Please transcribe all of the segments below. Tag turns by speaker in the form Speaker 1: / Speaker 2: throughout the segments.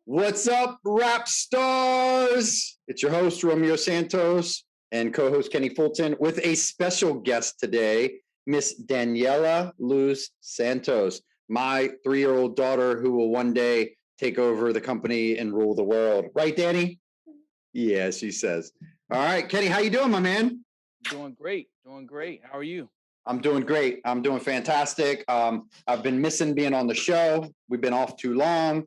Speaker 1: What's up, rap stars? It's your host, Romeo Santos, and co-host Kenny Fulton, with a special guest today, Miss Daniela Luz Santos, my 3-year-old daughter who will one day take over the company and rule the world. Right, Danny? Yeah, she says. All right, Kenny, how you doing, my man?
Speaker 2: Doing great. How are you?
Speaker 1: I'm doing great. I'm doing fantastic. I've been missing being on the show. We've been off too long.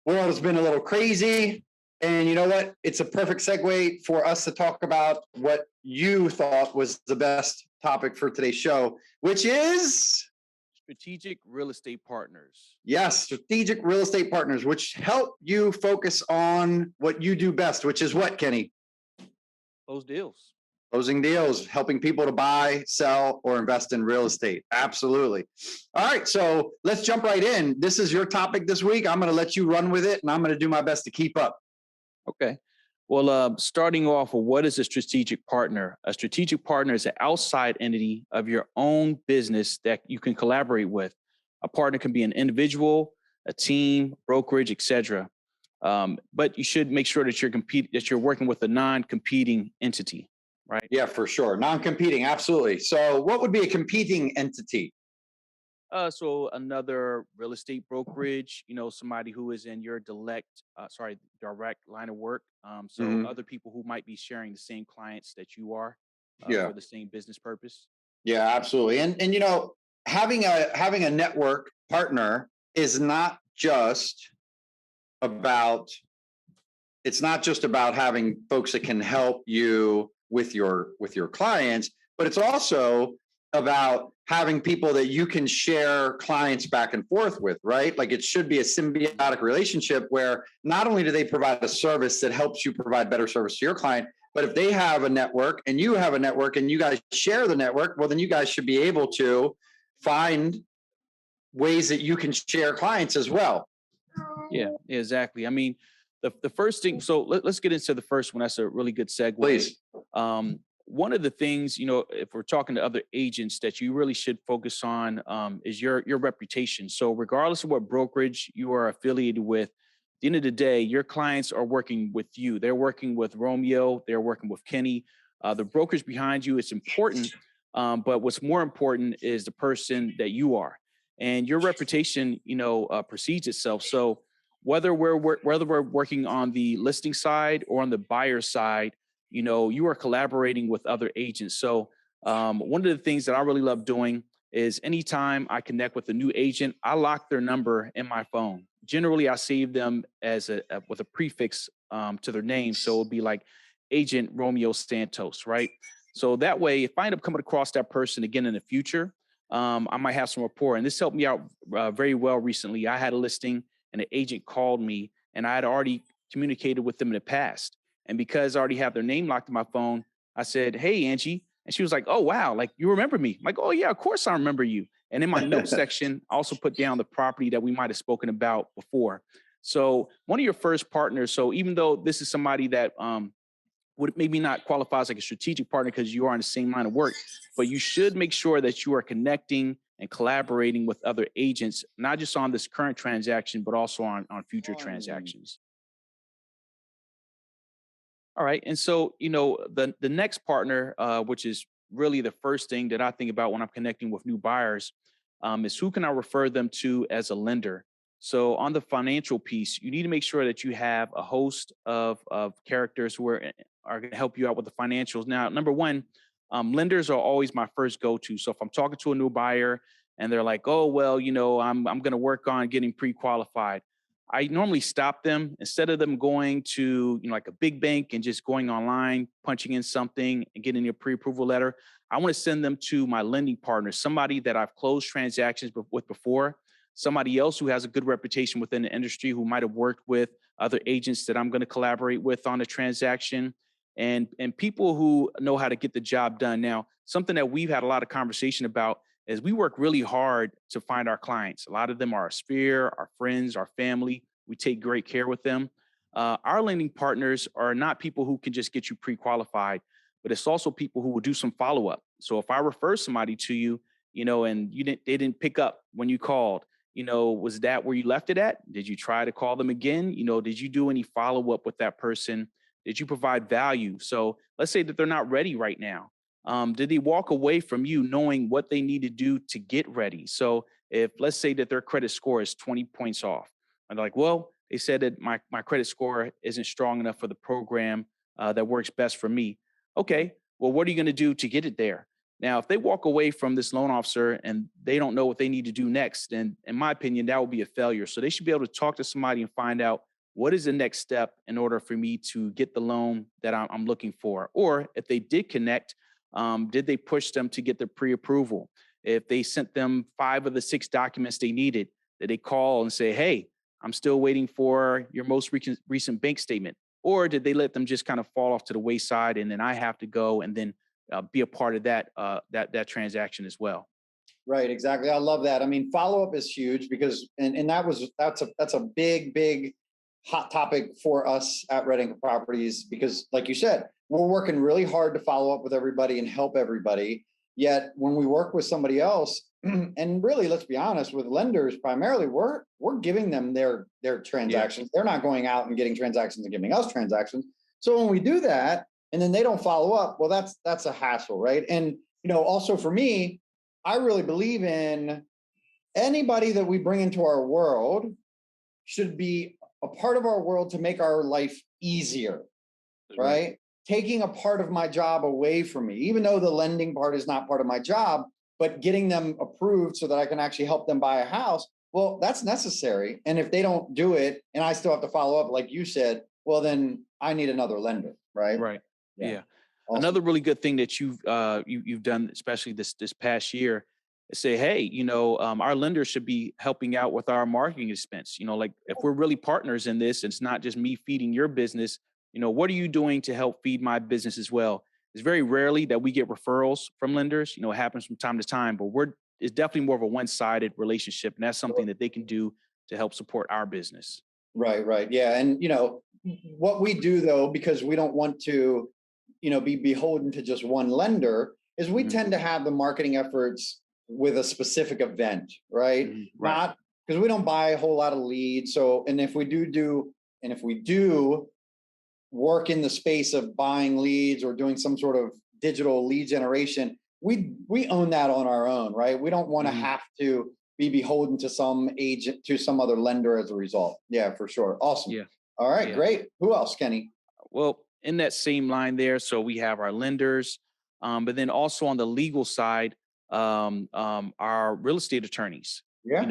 Speaker 1: World has been a little crazy. And you know what? It's a perfect segue for us to talk about what you thought was the best topic for today's show, which is
Speaker 2: Strategic real estate partners.
Speaker 1: yes, strategic real estate partners, which help you focus on what you do best, which is what, Kenny?
Speaker 2: Those deals.
Speaker 1: Closing deals, helping people to buy, sell, or invest in real estate. Absolutely. All right, so let's jump right in. This is your topic this week. I'm going to let you run with it, and I'm going to do my best to keep up.
Speaker 2: Okay. Well, starting off with what is a strategic partner? A strategic partner is an outside entity of your own business that you can collaborate with. A partner can be an individual, a team, brokerage, etc. But you should make sure that you're working with a non-competing entity. Right?
Speaker 1: Yeah, for sure. Non-competing, absolutely. So what would be a competing entity?
Speaker 2: So another real estate brokerage, somebody who is in your direct line of work. So other people who might be sharing the same clients that you are for the same business purpose.
Speaker 1: Yeah, absolutely. And having a network partner is not just about having folks that can help you with your clients, but it's also about having people that you can share clients back and forth with, right? Like it should be a symbiotic relationship where not only do they provide a service that helps you provide better service to your client, but if they have a network and you have a network and you guys share the network, well, then you guys should be able to find ways that you can share clients as well.
Speaker 2: Yeah, exactly. I mean, the first thing, so let's get into the first one. That's a really good segue.
Speaker 1: Please.
Speaker 2: One of the things, if we're talking to other agents that you really should focus on is your reputation. So regardless of what brokerage you are affiliated with, at the end of the day, your clients are working with you. They're working with Romeo. They're working with Kenny. The brokerage behind you is important, but what's more important is the person that you are. And your reputation, precedes itself. So whether we're working on the listing side or on the buyer side, you are collaborating with other agents. So one of the things that I really love doing is anytime I connect with a new agent, I lock their number in my phone. Generally, I save them as with a prefix to their name. So it'll be like Agent Romeo Santos, right? So that way, if I end up coming across that person again in the future, I might have some rapport. And this helped me out very well recently. I had a listing and an agent called me and I had already communicated with them in the past. And because I already have their name locked in my phone, I said, "Hey, Angie." And she was like, "Oh, wow. Like you remember me?" I'm like, "Oh yeah, of course I remember you." And in my notes section, I also put down the property that we might've spoken about before. So one of your first partners. So even though this is somebody that would maybe not qualify as like a strategic partner because you are in the same line of work, but you should make sure that you are connecting and collaborating with other agents, not just on this current transaction, but also on future transactions. All right. And so, the next partner, which is really the first thing that I think about when I'm connecting with new buyers, is who can I refer them to as a lender? So on the financial piece, you need to make sure that you have a host of characters who are going to help you out with the financials. Now, number one, lenders are always my first go-to. So if I'm talking to a new buyer and they're like, "Oh, well, I'm going to work on getting pre-qualified," I normally stop them instead of them going to, like a big bank and just going online, punching in something and getting a pre-approval letter. I want to send them to my lending partner, somebody that I've closed transactions with before, somebody else who has a good reputation within the industry, who might have worked with other agents that I'm going to collaborate with on a transaction, and people who know how to get the job done. Now, something that we've had a lot of conversation about is we work really hard to find our clients. A lot of them are our sphere, our friends, our family. We take great care with them. Our lending partners are not people who can just get you pre-qualified, but it's also people who will do some follow-up. So if I refer somebody to you, and they didn't pick up when you called, Was that where you left it at? Did you try to call them again? Did you do any follow-up with that person? Did you provide value? So let's say that they're not ready right now. Did they walk away from you knowing what they need to do to get ready? So if let's say that their credit score is 20 points off, and they're like, well, they said that my credit score isn't strong enough for the program that works best for me. Okay, well, what are you going to do to get it there? Now, if they walk away from this loan officer and they don't know what they need to do next, then in my opinion, that would be a failure. So they should be able to talk to somebody and find out what is the next step in order for me to get the loan that I'm looking for. Or if they did connect, did they push them to get the pre-approval? If they sent them 5 of the 6 documents they needed, did they call and say, hey, I'm still waiting for your most recent bank statement? Or did they let them just kind of fall off to the wayside and then I have to go and then be a part of that transaction as well?
Speaker 1: Right, exactly. I love that. I mean, follow-up is huge because, and that's a big hot topic for us at Red Anchor Properties, because like you said, we're working really hard to follow up with everybody and help everybody. Yet when we work with somebody else, and really, let's be honest, with lenders primarily, we're giving them their transactions. They're not going out and getting transactions and giving us transactions. So when we do that and then they don't follow up, well, that's a hassle, right? And also for me, I really believe in anybody that we bring into our world should be a part of our world to make our life easier, right? Taking a part of my job away from me, even though the lending part is not part of my job, but getting them approved so that I can actually help them buy a house, well, that's necessary. And if they don't do it and I still have to follow up, like you said, well, then I need another lender, right?
Speaker 2: Right. Yeah.
Speaker 1: Awesome.
Speaker 2: Another really good thing that you've done, especially this past year, is say, hey, our lenders should be helping out with our marketing expense. Like if we're really partners in this, it's not just me feeding your business. What are you doing to help feed my business as well? It's very rarely that we get referrals from lenders. It happens from time to time, but it's definitely more of a one-sided relationship, and that's something that they can do to help support our business.
Speaker 1: Right. Yeah. And, what we do though, because we don't want to, be beholden to just one lender, is we tend to have the marketing efforts with a specific event, right? Not because we don't buy a whole lot of leads. So, and if we do work in the space of buying leads or doing some sort of digital lead generation, we own that on our own, right? We don't want to have to be beholden to some agent, to some other lender as a result. Yeah, for sure. Awesome. Yeah. All right, great. Who else, Kenny?
Speaker 2: Well, in that same line there, so we have our lenders, but then also on the legal side, our real estate attorneys.
Speaker 1: Yeah.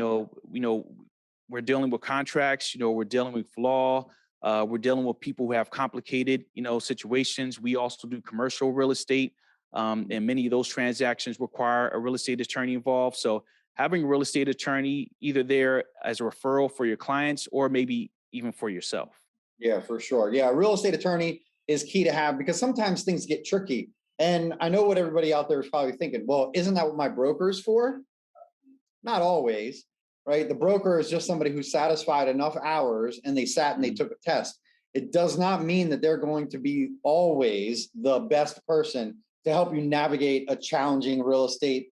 Speaker 2: We're dealing with contracts. We're dealing with law. We're dealing with people who have complicated, situations. We also do commercial real estate, and many of those transactions require a real estate attorney involved. So having a real estate attorney either there as a referral for your clients or maybe even for yourself.
Speaker 1: Yeah, for sure. Yeah, a real estate attorney is key to have because sometimes things get tricky. And I know what everybody out there is probably thinking, well, isn't that what my broker is for? Not always, right? The broker is just somebody who satisfied enough hours and they sat and they took a test. It does not mean that they're going to be always the best person to help you navigate a challenging real estate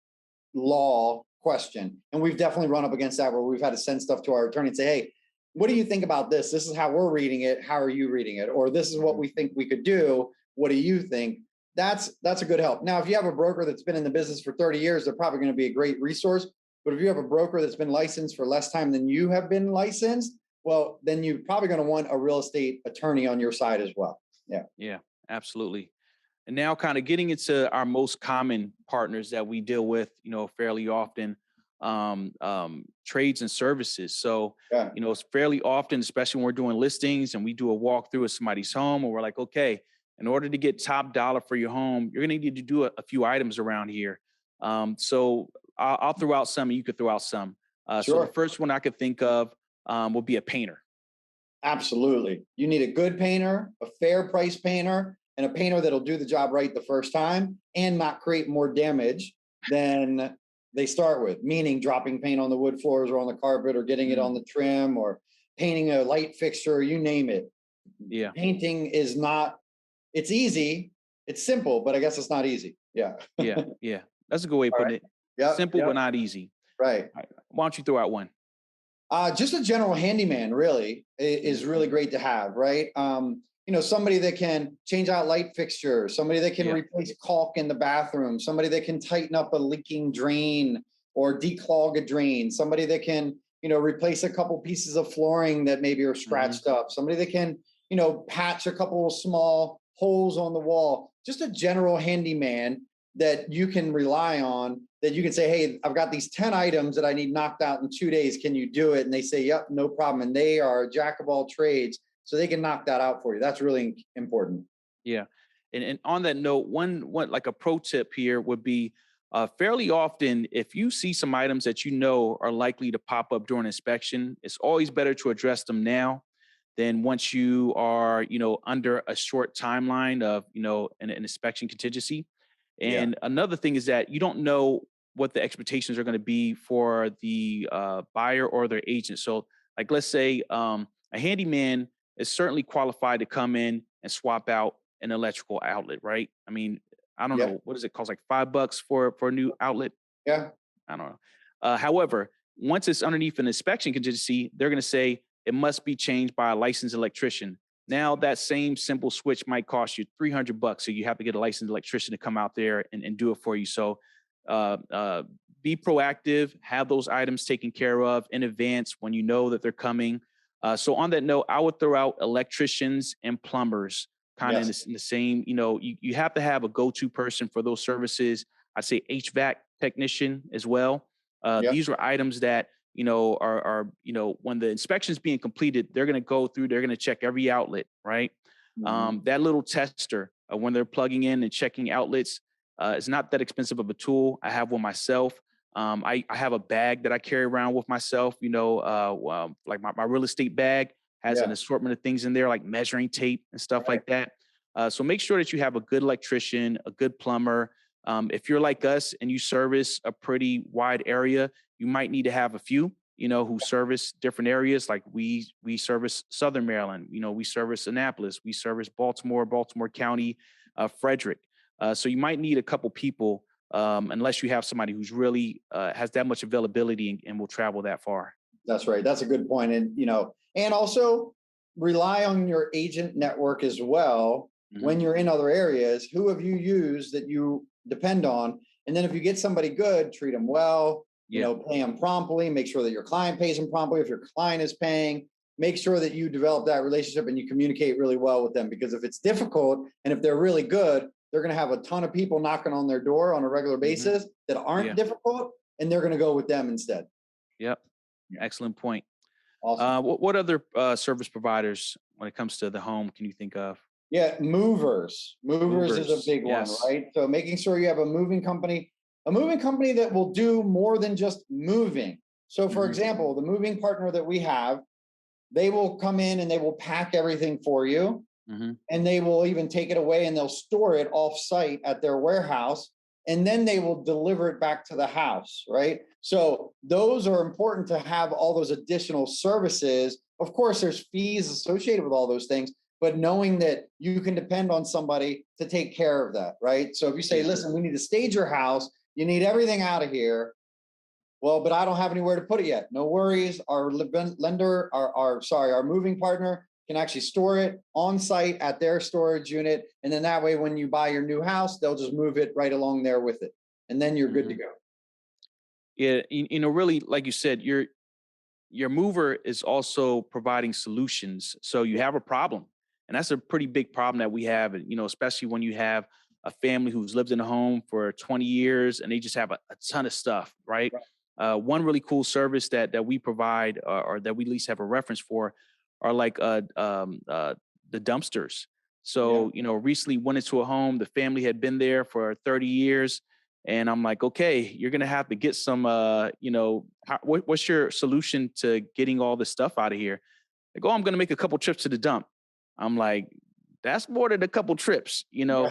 Speaker 1: law question. And we've definitely run up against that where we've had to send stuff to our attorney and say, hey, what do you think about this? This is how we're reading it. How are you reading it? Or this is what we think we could do. What do you think? That's a good help. Now, if you have a broker that's been in the business for 30 years, they're probably going to be a great resource. But if you have a broker that's been licensed for less time than you have been licensed, well, then you're probably going to want a real estate attorney on your side as well.
Speaker 2: Yeah, absolutely. And now kind of getting into our most common partners that we deal with, fairly often, trades and services. So, it's fairly often, especially when we're doing listings and we do a walkthrough of somebody's home and we're like, okay, in order to get top dollar for your home, you're going to need to do a few items around here. So I'll throw out some and you could throw out some. So the first one I could think of would be a painter.
Speaker 1: Absolutely. You need a good painter, a fair price painter, and a painter that'll do the job right the first time and not create more damage than they start with, meaning dropping paint on the wood floors or on the carpet or getting it on the trim or painting a light fixture, you name it.
Speaker 2: Yeah.
Speaker 1: Painting is not, it's easy. It's simple, but I guess it's not easy. Yeah.
Speaker 2: Yeah. That's a good way of putting it.
Speaker 1: Yeah.
Speaker 2: Simple, but not easy.
Speaker 1: Right.
Speaker 2: Why don't you throw out one?
Speaker 1: Just a general handyman really is really great to have, right? Somebody that can change out light fixtures, somebody that can
Speaker 2: Yeah.
Speaker 1: replace caulk in the bathroom, somebody that can tighten up a leaking drain or declog a drain, somebody that can, replace a couple pieces of flooring that maybe are
Speaker 2: Hmm.
Speaker 1: scratched up, somebody that can, patch a couple of small holes on the wall, just a general handyman that you can rely on, that you can say, hey, I've got these 10 items that I need knocked out in 2 days. Can you do it? And they say, yep, no problem. And they are a jack of all trades. So they can knock that out for you. That's really important.
Speaker 2: Yeah. And on that note, one like a pro tip here would be fairly often if you see some items that you know are likely to pop up during inspection, it's always better to address them now than once you are, under a short timeline of, an inspection contingency.
Speaker 1: Yeah.
Speaker 2: And another thing is that you don't know what the expectations are going to be for the buyer or their agent. So, like, let's say a handyman is certainly qualified to come in and swap out an electrical outlet, right? I mean, I don't
Speaker 1: Yeah.
Speaker 2: know, what does it cost? Like $5 for a new outlet?
Speaker 1: Yeah.
Speaker 2: I don't know. However, once it's underneath an inspection contingency, they're going to say it must be changed by a licensed electrician. Now that same simple switch might cost you $300, so you have to get a licensed electrician to come out there and do it for you. So uh, uh, be proactive, have those items taken care of in advance when you know that they're coming. So on that note, I would throw out electricians and plumbers kind of in
Speaker 1: Yes.
Speaker 2: the same, you have to have a go-to person for those services. I say HVAC technician as well.
Speaker 1: Yep.
Speaker 2: These are items that, are when the inspection is being completed, they're going to go through, they're going to check every outlet, right?
Speaker 1: Mhm.
Speaker 2: That little tester, when they're plugging in and checking outlets, is not that expensive of a tool. I have one myself. I have a bag that I carry around with myself, like my real estate bag has an
Speaker 1: Yeah.
Speaker 2: assortment of things in there, like measuring tape and stuff
Speaker 1: Right.
Speaker 2: like that. So make sure that you have a good electrician, a good plumber. If you're like us and you service a pretty wide area, you might need to have a few, who service different areas. Like we service Southern Maryland, we service Annapolis, we service Baltimore County, Frederick. So you might need a couple people, unless you have somebody who's really has that much availability and will travel that far.
Speaker 1: That's right. That's a good point. And also rely on your agent network as well
Speaker 2: Hmm.
Speaker 1: when you're in other areas. Who have you used that you depend on? And then if you get somebody good, treat them well,
Speaker 2: Yeah.
Speaker 1: pay them promptly, make sure that your client pays them promptly. If your client is paying, make sure that you develop that relationship and you communicate really well with them. Because if it's difficult and if they're really good, they're going to have a ton of people knocking on their door on a regular
Speaker 2: Hmm.
Speaker 1: basis that aren't
Speaker 2: Yeah.
Speaker 1: difficult, and they're going to go with them instead.
Speaker 2: Yep. Excellent point.
Speaker 1: Awesome.
Speaker 2: What other service providers, when it comes to the home, can you think of?
Speaker 1: Yeah, movers. Movers is a
Speaker 2: Movers.
Speaker 1: big one,
Speaker 2: Yes.
Speaker 1: right? So making sure you have a moving company that will do more than just moving. So for
Speaker 2: Hmm.
Speaker 1: example, the moving partner that we have, they will come in and they will pack everything for you,
Speaker 2: Hmm.
Speaker 1: and they will even take it away and they'll store it off site at their warehouse, and then they will deliver it back to the house, right? So those are important to have all those additional services. Of course there's fees associated with all those things, but knowing that you can depend on somebody to take care of that, right? So if you say,
Speaker 2: Yeah.
Speaker 1: listen, we need to stage your house, you need everything out of here, well, but I don't have anywhere to put it yet. No worries. Our lender, our moving partner can actually store it on site at their storage unit. And then that way, when you buy your new house, they'll just move it right along there with it. And then you're good to
Speaker 2: Hmm.
Speaker 1: go.
Speaker 2: Yeah. Really, like you said, your mover is also providing solutions. So you have a problem, and that's a pretty big problem that we have. Especially when you have a family who's lived in a home for 20 years and they just have a ton of stuff, right?
Speaker 1: Right.
Speaker 2: One really cool service that we provide, or that we at least have a reference for, are like the dumpsters.
Speaker 1: Yeah.
Speaker 2: So recently went into a home. The family had been there for 30 years. And I'm like, okay, you're gonna have to get some, what's your solution to getting all this stuff out of here? Like, oh, I'm gonna make a couple trips to the dump. I'm like, that's more than a couple trips.
Speaker 1: Yeah.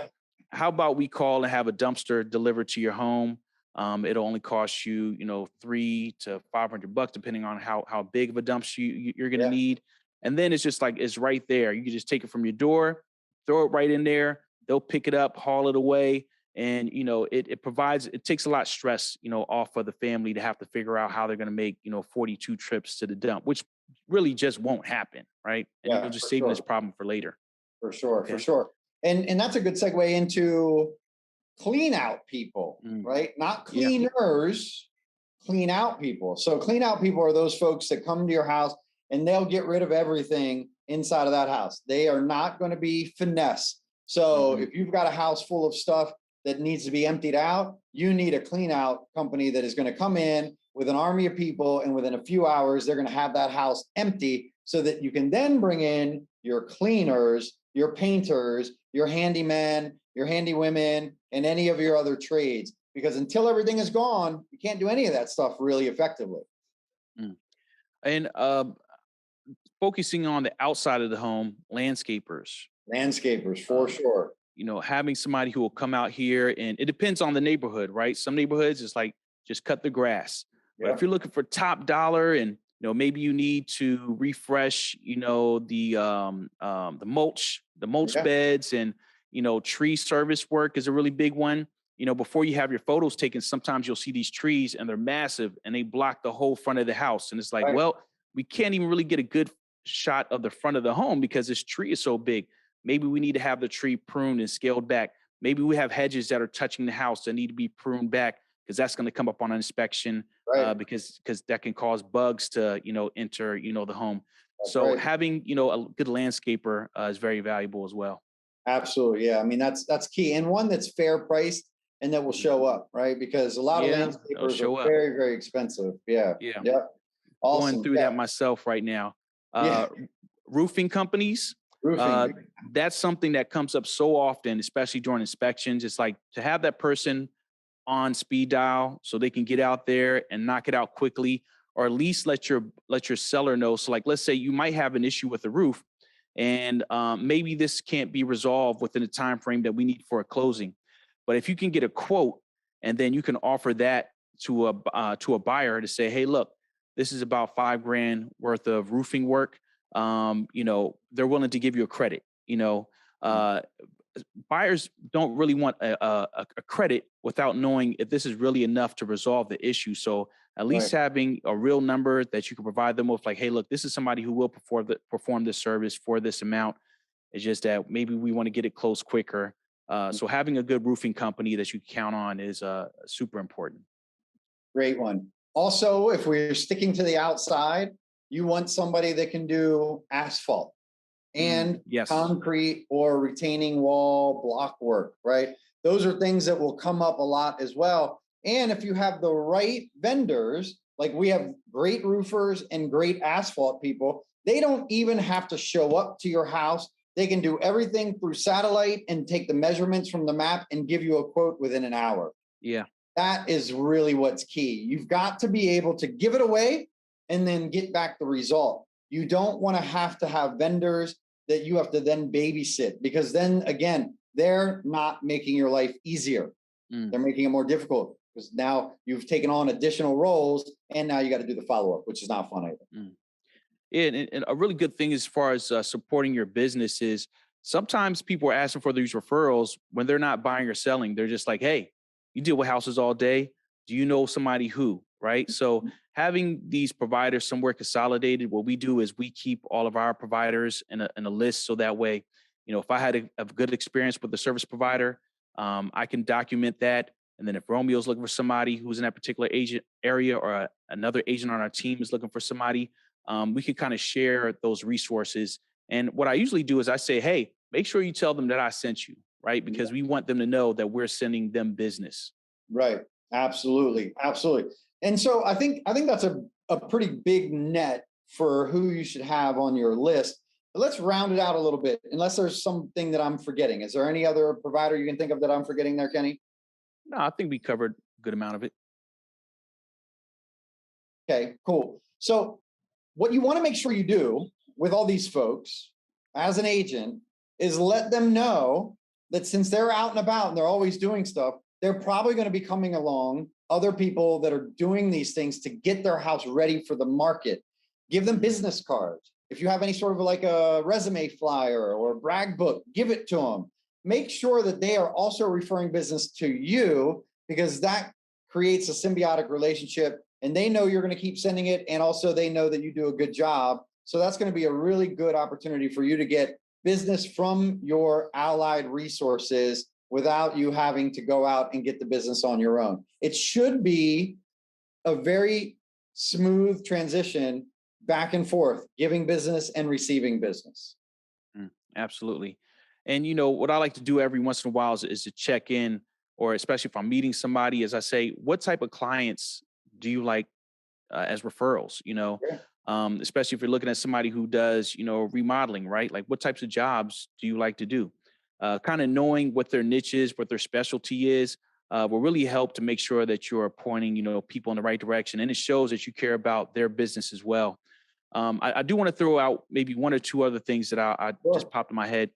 Speaker 2: How about we call and have a dumpster delivered to your home? It'll only cost you, $300 to $500, depending on how big of a dumpster you're gonna
Speaker 1: Yeah.
Speaker 2: need. And then it's just like it's right there. You can just take it from your door, throw it right in there. They'll pick it up, haul it away. And, it takes a lot of stress, off of the family to have to figure out how they're going to make, 42 trips to the dump, which really just won't happen. Right. And you'll
Speaker 1: Yeah,
Speaker 2: just
Speaker 1: for
Speaker 2: saving this
Speaker 1: sure.
Speaker 2: problem for later.
Speaker 1: For sure. For
Speaker 2: Okay.
Speaker 1: sure. And that's a good segue into clean out people,
Speaker 2: Mm,
Speaker 1: right? Not
Speaker 2: yeah.
Speaker 1: cleaners, clean out people. So clean out people are those folks that come to your house and they'll get rid of everything inside of that house. They are not going to be finesse. So
Speaker 2: Hmm.
Speaker 1: if you've got a house full of stuff that needs to be emptied out, you need a clean out company that is going to come in with an army of people, and within a few hours, they're going to have that house empty so that you can then bring in your cleaners, your painters, your handymen, your handy women, and any of your other trades. Because until everything is gone, you can't do any of that stuff really effectively.
Speaker 2: Mm. And focusing on the outside of the home, landscapers,
Speaker 1: Landscapers, for
Speaker 2: um,
Speaker 1: sure.
Speaker 2: having somebody who will come out here, and it depends on the neighborhood, right? Some neighborhoods it's like just cut the grass. But
Speaker 1: Yeah.
Speaker 2: if you're looking for top dollar and maybe you need to refresh, the mulch
Speaker 1: Yeah.
Speaker 2: beds, and tree service work is a really big one. Before you have your photos taken, sometimes you'll see these trees and they're massive and they block the whole front of the house. And it's like,
Speaker 1: Right.
Speaker 2: well, we can't even really get a good shot of the front of the home because this tree is so big. Maybe we need to have the tree pruned and scaled back. Maybe we have hedges that are touching the house that need to be pruned back because that's going to come up on inspection,
Speaker 1: Right.
Speaker 2: because that can cause bugs to enter the home.
Speaker 1: That's
Speaker 2: So
Speaker 1: right.
Speaker 2: having a good landscaper is very valuable as well.
Speaker 1: Absolutely. Yeah. I mean, that's key. And one that's fair priced and that will
Speaker 2: Mhm.
Speaker 1: show up, right? Because a lot of
Speaker 2: Yeah, they'll
Speaker 1: landscapers are
Speaker 2: show up.
Speaker 1: very, very expensive. Yeah.
Speaker 2: Yeah,
Speaker 1: Yeah.
Speaker 2: going
Speaker 1: Awesome.
Speaker 2: through
Speaker 1: Yeah.
Speaker 2: that myself right now.
Speaker 1: Yeah.
Speaker 2: Uh, roofing companies,
Speaker 1: Roofing.
Speaker 2: that's something that comes up so often, especially during inspections. It's like to have that person on speed dial so they can get out there and knock it out quickly, or at least let your seller know. So like, let's say you might have an issue with the roof, and maybe this can't be resolved within the time frame that we need for a closing. But if you can get a quote and then you can offer that to a buyer to say, hey, look, this is about $5,000 worth of roofing work. They're willing to give you a credit. Uh, Buyers don't really want a credit without knowing if this is really enough to resolve the issue. So at least
Speaker 1: Right.
Speaker 2: having a real number that you can provide them with, like, hey, look, this is somebody who will perform this service for this amount. It's just that maybe we want to get it closed quicker. So having a good roofing company that you can count on is super important.
Speaker 1: Great one. Also, if we're sticking to the outside, you want somebody that can do asphalt and
Speaker 2: Yes.
Speaker 1: concrete or retaining wall block work, right? Those are things that will come up a lot as well. And if you have the right vendors, like we have great roofers and great asphalt people, they don't even have to show up to your house. They can do everything through satellite and take the measurements from the map and give you a quote within an hour.
Speaker 2: Yeah.
Speaker 1: That is really what's key. You've got to be able to give it away and then get back the result. You don't want to have vendors that you have to then babysit, because then again, they're not making your life easier.
Speaker 2: Mm.
Speaker 1: They're making it more difficult because now you've taken on additional roles and now you got to do the follow-up, which is not fun either.
Speaker 2: Mm. Yeah, and a really good thing as far as supporting your business is sometimes people are asking for these referrals when they're not buying or selling. They're just like, hey, you deal with houses all day. Do you know somebody who, right? So having these providers somewhere consolidated, what we do is we keep all of our providers in a list. So that way, if I had a good experience with the service provider, I can document that. And then if Romeo's looking for somebody who's in that particular agent area, or another agent on our team is looking for somebody, we can kind of share those resources. And what I usually do is I say, hey, make sure you tell them that I sent you, right? Because we want them to know that we're sending them business.
Speaker 1: Right. Absolutely. Absolutely. And so I think that's a pretty big net for who you should have on your list. But let's round it out a little bit, unless there's something that I'm forgetting. Is there any other provider you can think of that I'm forgetting there, Kenny?
Speaker 2: No, I think we covered a good amount of it.
Speaker 1: Okay, cool. So what you want to make sure you do with all these folks as an agent is let them know that since they're out and about and they're always doing stuff, they're probably going to be coming along other people that are doing these things to get their house ready for the market. Give them business cards. If you have any sort of like a resume flyer or a brag book, give it to them. make sure that they are also referring business to you, because that creates a symbiotic relationship, and they know you're going to keep sending it. And also they know that you do a good job. So that's going to be a really good opportunity for you to get business from your allied resources without you having to go out and get the business on your own. It should be a very smooth transition back and forth, giving business and receiving business.
Speaker 2: Absolutely. And what I like to do every once in a while is to check in, or especially if I'm meeting somebody, as I say, what type of clients do you like as referrals?
Speaker 1: Yeah.
Speaker 2: Especially if you're looking at somebody who does, remodeling, right? Like, what types of jobs do you like to do? Kind of knowing what their niche is, what their specialty is, will really help to make sure that you're pointing, people in the right direction. And it shows that you care about their business as well. I do want to throw out maybe one or two other things that I just
Speaker 1: Sure.
Speaker 2: popped in my head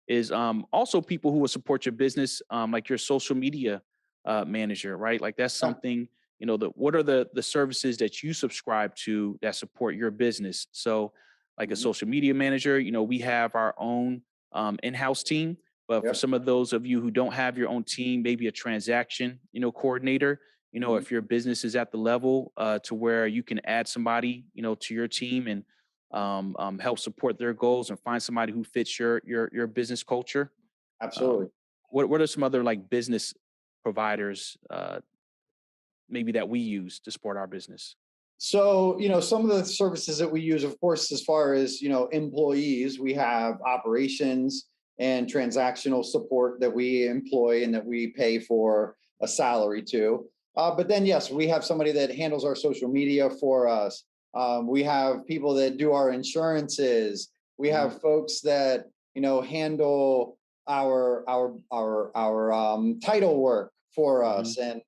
Speaker 2: is also people who will support your business, like your social media manager, right? Like, that's
Speaker 1: Yeah.
Speaker 2: something, what are the services that you subscribe to that support your business? So like a
Speaker 1: Mhm.
Speaker 2: social media manager, we have our own in-house team, but for
Speaker 1: Yep.
Speaker 2: some of those of you who don't have your own team, maybe a transaction, coordinator,
Speaker 1: Mhm.
Speaker 2: if your business is at the level to where you can add somebody, to your team and help support their goals and find somebody who fits your business culture. Um,
Speaker 1: Absolutely.
Speaker 2: what are some other like business providers maybe that we use to support our business?
Speaker 1: So, some of the services that we use, of course, as far as, employees, we have operations and transactional support that we employ and that we pay for a salary to. But then, yes, we have somebody that handles our social media for us. We have people that do our insurances. We
Speaker 2: Mhm.
Speaker 1: have folks that, handle our title work for
Speaker 2: Mhm.
Speaker 1: us. And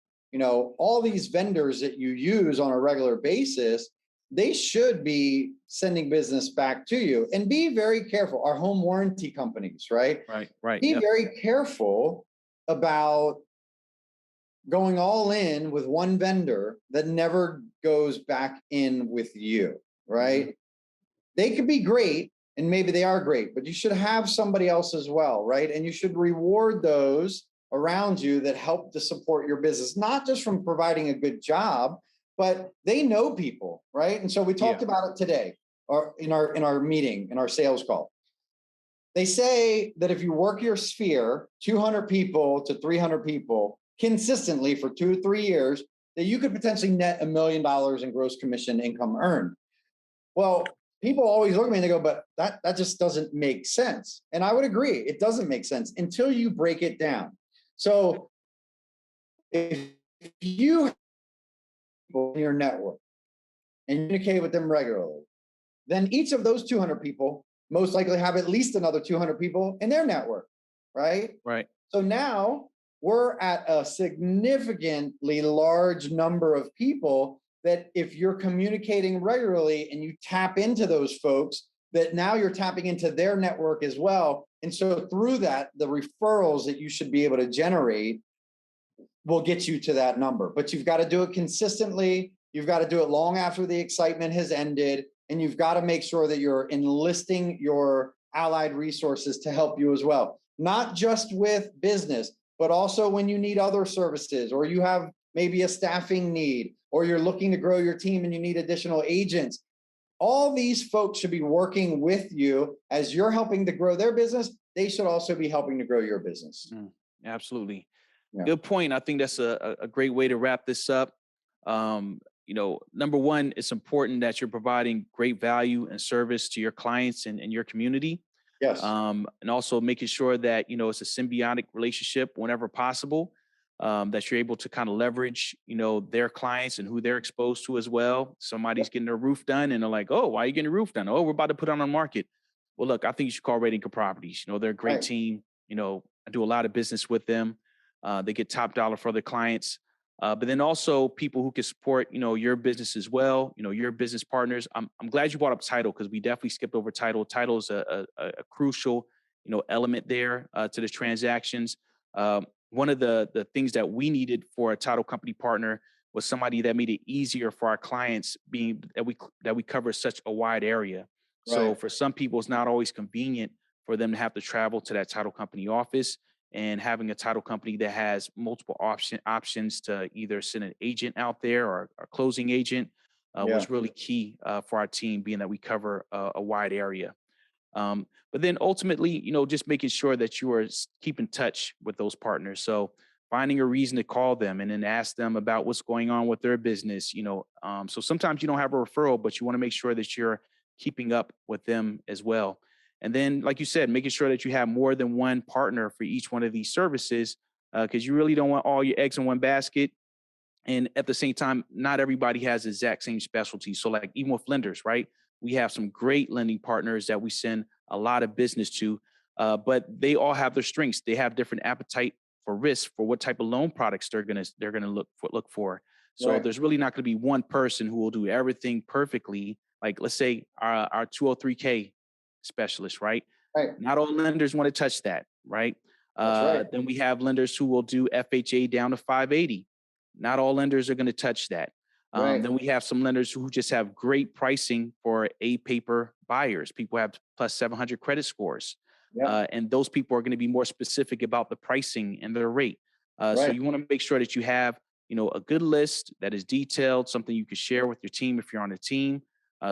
Speaker 1: all these vendors that you use on a regular basis, they should be sending business back to you. And be very careful. Our home warranty companies, right?
Speaker 2: Right. Right.
Speaker 1: Be
Speaker 2: Yep.
Speaker 1: very careful about going all in with one vendor that never goes back in with you,
Speaker 2: Mhm.
Speaker 1: right? They could be great, and maybe they are great, but you should have somebody else as well, right? And you should reward those around you that help to support your business, not just from providing a good job, but they know people, right? And so we
Speaker 2: Yeah.
Speaker 1: talked about it today, or in our meeting, in our sales call. They say that if you work your sphere 200 people to 300 people consistently for 2 or 3 years, that you could potentially net $1 million in gross commission income earned. Well, people always look at me and they go, but that just doesn't make sense. And I would agree, it doesn't make sense until you break it down. So if you have people in your network and communicate with them regularly, then each of those 200 people most likely have at least another 200 people in their network, right?
Speaker 2: Right.
Speaker 1: So now we're at a significantly large number of people that if you're communicating regularly and you tap into those folks, that now you're tapping into their network as well. And so through that, the referrals that you should be able to generate will get you to that number. But you've got to do it consistently. You've got to do it long after the excitement has ended. And you've got to make sure that you're enlisting your allied resources to help you as well. Not just with business, but also when you need other services, or you have maybe a staffing need, or you're looking to grow your team and you need additional agents. All these folks should be working with you as you're helping to grow their business. They should also be helping to grow your business.
Speaker 2: Absolutely.
Speaker 1: Yeah.
Speaker 2: Good point. I think that's a great way to wrap this up. Number one, it's important that you're providing great value and service to your clients and your community.
Speaker 1: Yes.
Speaker 2: And also making sure that, it's a symbiotic relationship whenever possible, that you're able to kind of leverage, their clients and who they're exposed to as well. Somebody's getting their roof done and they're like, oh, why are you getting your roof done? Oh, we're about to put it on the market. Well, look, I think you should call Rating Properties. They're a great
Speaker 1: Right.
Speaker 2: team. I do a lot of business with them. They get top dollar for their clients. But then also people who can support, your business as well, your business partners. I'm glad you brought up title, because we definitely skipped over title. Title is a crucial, element there to the transactions. One of the things that we needed for a title company partner was somebody that made it easier for our clients, being that we cover such a wide area. So
Speaker 1: Right.
Speaker 2: for some people, it's not always convenient for them to have to travel to that title company office. and having a title company that has multiple options to either send an agent out there or a closing agent
Speaker 1: Yeah.
Speaker 2: was really key for our team, being that we cover a wide area. But then ultimately, just making sure that you are keep in touch with those partners. So finding a reason to call them and then ask them about what's going on with their business. So sometimes you don't have a referral, but you want to make sure that you're keeping up with them as well. And then, like you said, making sure that you have more than one partner for each one of these services, because you really don't want all your eggs in one basket. And at the same time, not everybody has the exact same specialty. So like even with lenders, right? We have some great lending partners that we send a lot of business to, but they all have their strengths. They have different appetite for risk for what type of loan products they're gonna look for. So
Speaker 1: Right.
Speaker 2: there's really not gonna be one person who will do everything perfectly. Like let's say our 203K specialist, right?
Speaker 1: Right.
Speaker 2: Not all lenders want to touch that, right?
Speaker 1: That's right.
Speaker 2: Then we have lenders who will do FHA down to 580. Not all lenders are going to touch that.
Speaker 1: Right.
Speaker 2: Then we have some lenders who just have great pricing for A paper buyers. People have plus 700 credit scores.
Speaker 1: Yeah.
Speaker 2: And those people are going to be more specific about the pricing and their rate. So
Speaker 1: Right.
Speaker 2: you want to make sure that you have, a good list that is detailed, something you can share with your team if you're on a team,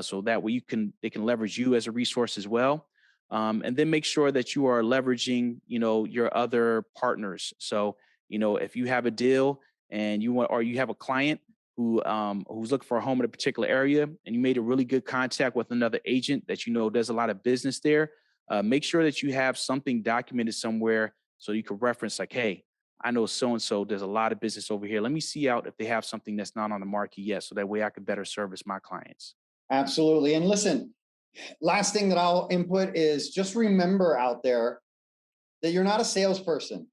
Speaker 2: so that way they can leverage you as a resource as well. And then make sure that you are leveraging, your other partners. So, if you have a deal and you have a client who's looking for a home in a particular area, and you made a really good contact with another agent that does a lot of business there, make sure that you have something documented somewhere so you can reference like, hey, I know so and so does a lot of business over here. Let me see out if they have something that's not on the market yet, so that way I could better service my clients.
Speaker 1: Absolutely. And listen, last thing that I'll input is just remember out there that you're not a salesperson.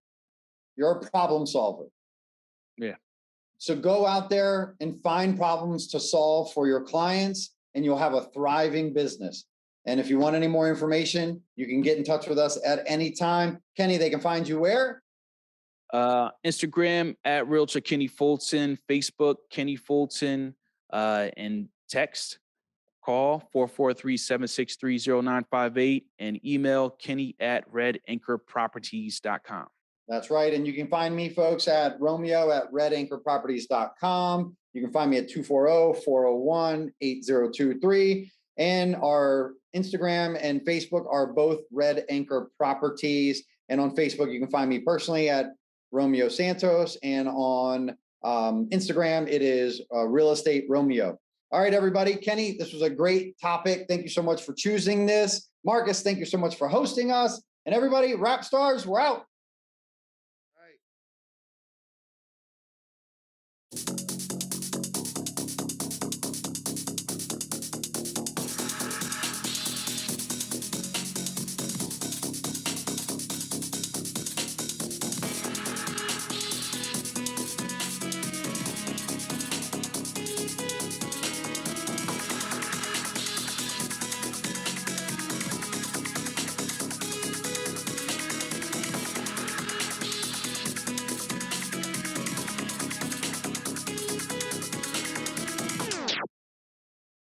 Speaker 1: You're a problem solver.
Speaker 2: Yeah.
Speaker 1: So go out there and find problems to solve for your clients, and you'll have a thriving business. And if you want any more information, you can get in touch with us at any time. Kenny, they can find you where?
Speaker 2: Instagram at Realtor Kenny Fulton, Facebook Kenny Fulton, and text call 443-763-0958, and email Kenny at redanchorproperties.com.
Speaker 1: That's right. And you can find me, folks, at Romeo at redanchorproperties.com. You can find me at 240-401-8023. And our Instagram and Facebook are both Red Anchor Properties. And on Facebook, you can find me personally at Romeo Santos. And on Instagram, it is Real Estate Romeo. All right, everybody. Kenny, this was a great topic. Thank you so much for choosing this. Marcus, thank you so much for hosting us. And everybody, rap stars, we're out.